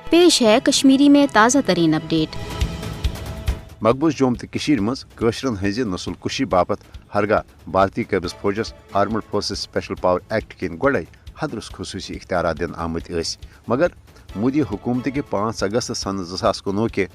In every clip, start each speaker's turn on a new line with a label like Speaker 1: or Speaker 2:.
Speaker 1: पेश है कश्मीरी में ताज़ा तरीन अपडेट।
Speaker 2: मकबूज जोम तो मज कशरन हज नस्ल कुशी बापत हरगा भारतीय कबिज फौजस armed forces special power act किन गोड़े हदरुस खसूसी इख्तियार दिन आमत मगर मोदी हुकूमत के 5 अगस्त सन 2019 के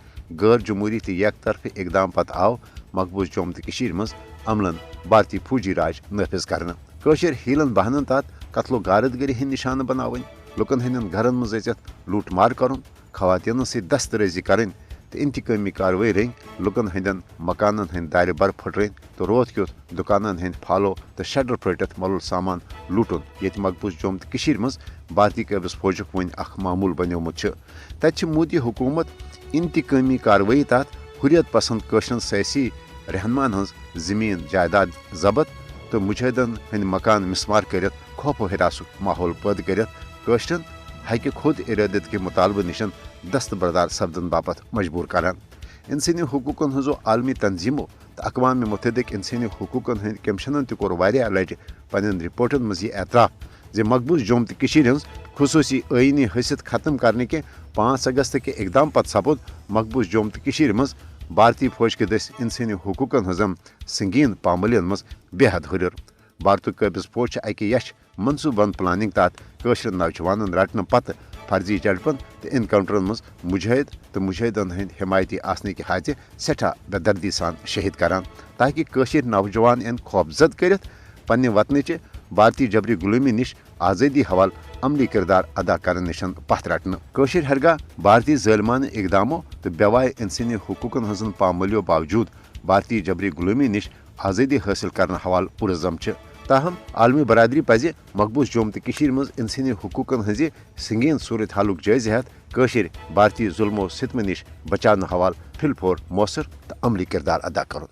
Speaker 2: गैर जमहूरी तो एक तरफ इकदाम पत आव मकबूज जोम तो मज अमलन भारतीय फौजी राज नफिज कर हीलन बहनन तहत कत्लो गारदगरी हंद निशान बनावन लुकन हंदन घरन मज अचत लूट मार कर खवातीन से दस्तरेजी कर तो इंतकामी कार्रवाई रंग लुकन हंदन मकानन हंद दार बर फटरन तो रोत क्योत दुकानन हंद फालो तो शटर फटत मलुल सामान लूटन ये मकबूज जोम तो मज भारतीय कबिज फौजुक वन मामूल बनोमुत तत मोदी हुकूमत इंतकामी कार्रवाई तहत हुरियत पसंद कशरन सियासी रहनुमान हज जमीन जायदाद जब्त तो मुजाहिदन हंद मकान मिसमार कर खौफ हरासुक माहौल पैद कर कशरन हक खुद इरादत के मुतालबे निशन दस्तबरदार सपदन बापत मजबूर करान इंसानी हुकूकन हजो आलमी तंजीमों तो अक़वाम मुत्तहिदा इंसानी हुकूकन हंद कमिशनन तोर वारिया लटि पन्न रिपोर्टन मज यह एतराफ़ जे मकबूज जोम तो हज खसूसी आईनी हैसियत खत्म करने के 5 अगस्त के इकदाम पत सपुद मकबूज जोम तो मज भारतीय फौज के दस इंसानी हुकूकन हजम संगीन पामलियन मज बेहद हुर भारत कबिज फौज अकि यश मनसूबन प्लानिंग तहत कशर नौजवान रटने पत फर्जी झड़पन तो इनकाउंटरन मज मुजाहिद तो मुजाहिदन हंद हिमायती आसने के हाथ सठा बेदर्दी सान शहीद करान ताकि कशर नौजवान इन खौफजद कर पन्ने वतनचे भारतीय जबरी गुलामी निश आज़ादी हवाल अमली किरदार अदा करने निशन पथ रटन कशर हरगा भारतीय ज़ालिमाना इकदामों तो बेवाय इंसानी हुकूकन हजन पामलियों बावजूद भारतीय जबरी गुलामी निश आज़ादी हासिल करने हवाल पुरजम ताहम आलमी बरादरी पज मकबूज जोम तो मज इंसानी हुकूकन हज संगीन सूरत हालुक जायज़ हेत कशर भारतीय जुल्मो सितम निश बचाने हवाल फिलफोर मौसर तो अमली किरदार अदा कर।